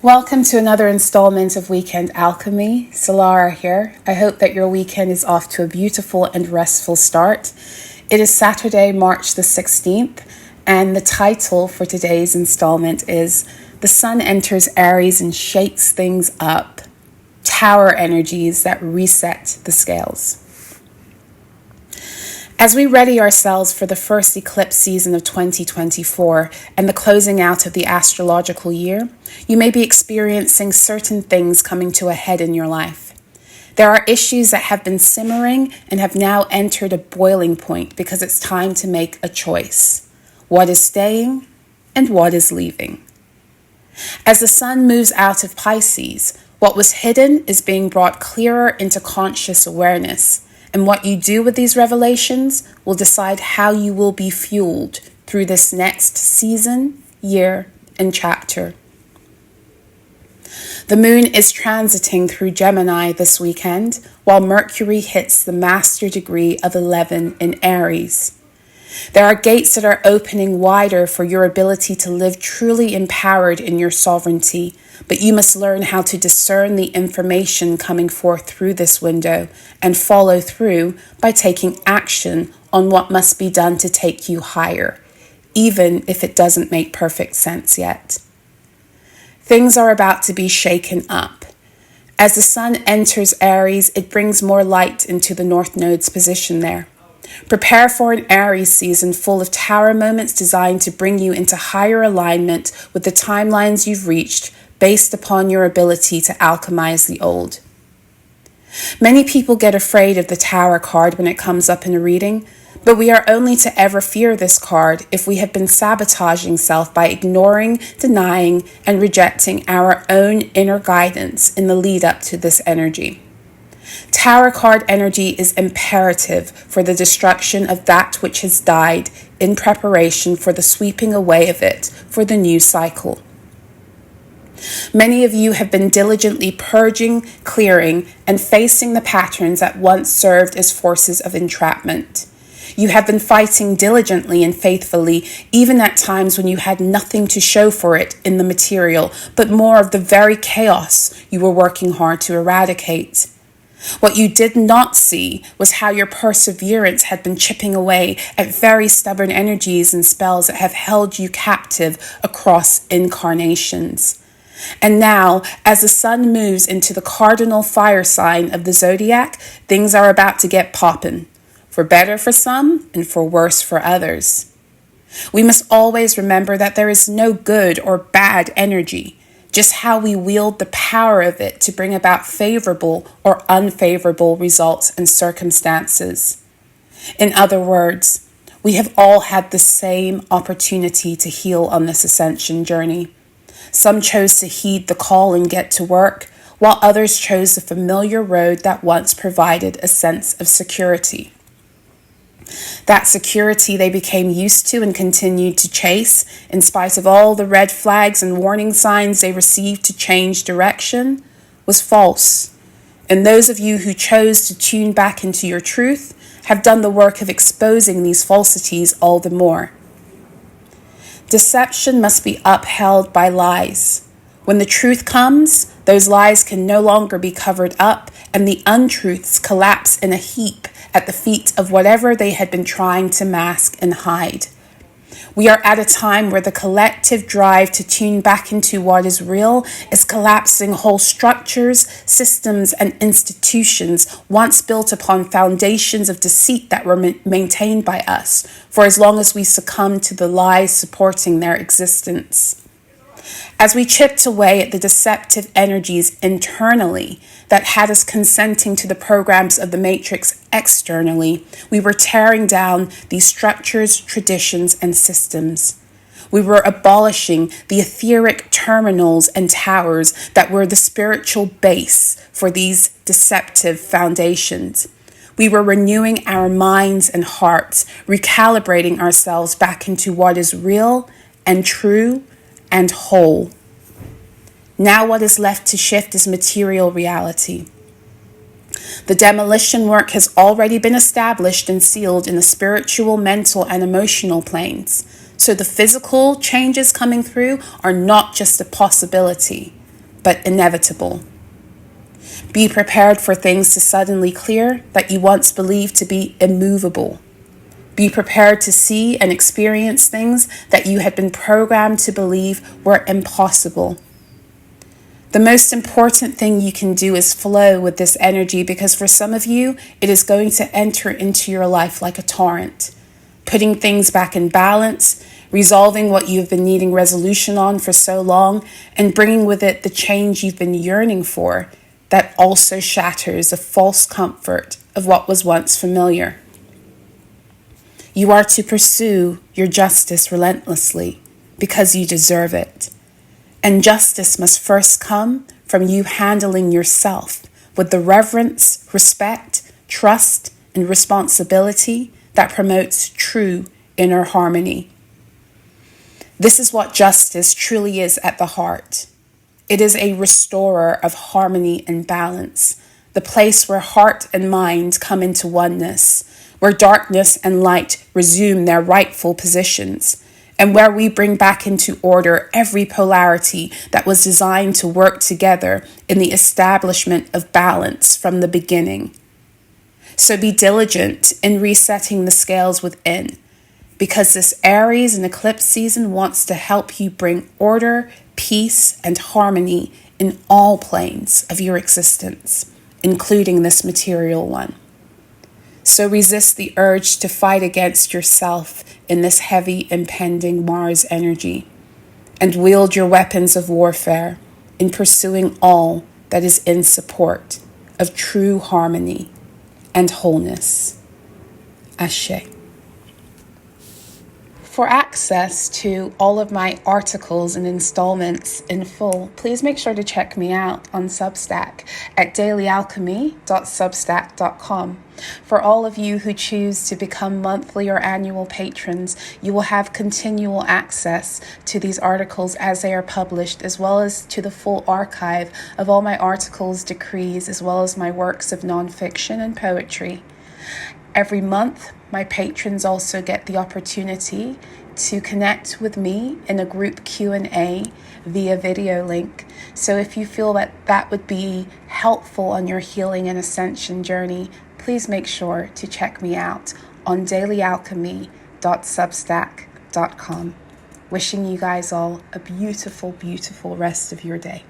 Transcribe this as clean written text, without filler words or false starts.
Welcome to another installment of Weekend Alchemy. Solarah here. I hope that your weekend is off to a beautiful and restful start. It is Saturday, March the 16th, and the title for today's installment is The Sun Enters Aries and Shakes Things Up. Tower energies that reset the scales. As we ready ourselves for the first eclipse season of 2024 and the closing out of the astrological year, you may be experiencing certain things coming to a head in your life. There are issues that have been simmering and have now entered a boiling point because it's time to make a choice. What is staying and what is leaving? As the sun moves out of Pisces, what was hidden is being brought clearer into conscious awareness. And what you do with these revelations will decide how you will be fueled through this next season, year, and chapter. The moon is transiting through Gemini this weekend, while Mercury hits the master degree of 11 in Aries. There are gates that are opening wider for your ability to live truly empowered in your sovereignty, but you must learn how to discern the information coming forth through this window and follow through by taking action on what must be done to take you higher, even if it doesn't make perfect sense yet. Things are about to be shaken up. As the sun enters Aries, it brings more light into the North Node's position there. Prepare for an Aries season full of tower moments designed to bring you into higher alignment with the timelines you've reached based upon your ability to alchemize the old. Many people get afraid of the Tower card when it comes up in a reading, but we are only to ever fear this card if we have been sabotaging self by ignoring, denying, and rejecting our own inner guidance in the lead up to this energy. Tower card energy is imperative for the destruction of that which has died in preparation for the sweeping away of it for the new cycle. Many of you have been diligently purging, clearing, and facing the patterns that once served as forces of entrapment. You have been fighting diligently and faithfully, even at times when you had nothing to show for it in the material, but more of the very chaos you were working hard to eradicate. What you did not see was how your perseverance had been chipping away at very stubborn energies and spells that have held you captive across incarnations. And now, as the sun moves into the cardinal fire sign of the zodiac, things are about to get poppin', for better for some and for worse for others. We must always remember that there is no good or bad energy, just how we wield the power of it to bring about favorable or unfavorable results and circumstances. In other words, we have all had the same opportunity to heal on this ascension journey. Some chose to heed the call and get to work, while others chose the familiar road that once provided a sense of security. That security they became used to and continued to chase, in spite of all the red flags and warning signs they received to change direction, was false. And those of you who chose to tune back into your truth have done the work of exposing these falsities all the more. Deception must be upheld by lies. When the truth comes, those lies can no longer be covered up, and the untruths collapse in a heap at the feet of whatever they had been trying to mask and hide. We are at a time where the collective drive to tune back into what is real is collapsing whole structures, systems, and institutions once built upon foundations of deceit that were maintained by us for as long as we succumbed to the lies supporting their existence. As we chipped away at the deceptive energies internally that had us consenting to the programs of the matrix externally, we were tearing down these structures, traditions, and systems. We were abolishing the etheric terminals and towers that were the spiritual base for these deceptive foundations. We were renewing our minds and hearts, recalibrating ourselves back into what is real and true and whole. Now what is left to shift is material reality. The demolition work has already been established and sealed in the spiritual, mental, and emotional planes. So the physical changes coming through are not just a possibility. but inevitable. Be prepared for things to suddenly clear that you once believed to be immovable. Be prepared to see and experience things that you had been programmed to believe were impossible. The most important thing you can do is flow with this energy, because for some of you, it is going to enter into your life like a torrent, putting things back in balance, resolving what you've been needing resolution on for so long, and bringing with it the change you've been yearning for that also shatters the false comfort of what was once familiar. You are to pursue your justice relentlessly because you deserve it. And justice must first come from you handling yourself with the reverence, respect, trust, and responsibility that promotes true inner harmony. This is what justice truly is at the heart. It is a restorer of harmony and balance, the place where heart and mind come into oneness, where darkness and light resume their rightful positions, and where we bring back into order every polarity that was designed to work together in the establishment of balance from the beginning. So be diligent in resetting the scales within, because this Aries and eclipse season wants to help you bring order, peace, and harmony in all planes of your existence, including this material one. So resist the urge to fight against yourself in this heavy, impending Mars energy, and wield your weapons of warfare in pursuing all that is in support of true harmony and wholeness. Ashe. For access to all of my articles and installments in full, please make sure to check me out on Substack at dailyalchemy.substack.com. For all of you who choose to become monthly or annual patrons, you will have continual access to these articles as they are published, as well as to the full archive of all my articles, decrees, as well as my works of nonfiction and poetry. Every month, my patrons also get the opportunity to connect with me in a group Q&A via video link. So if you feel that that would be helpful on your healing and ascension journey, please make sure to check me out on dailyalchemy.substack.com. Wishing you guys all a beautiful, beautiful rest of your day.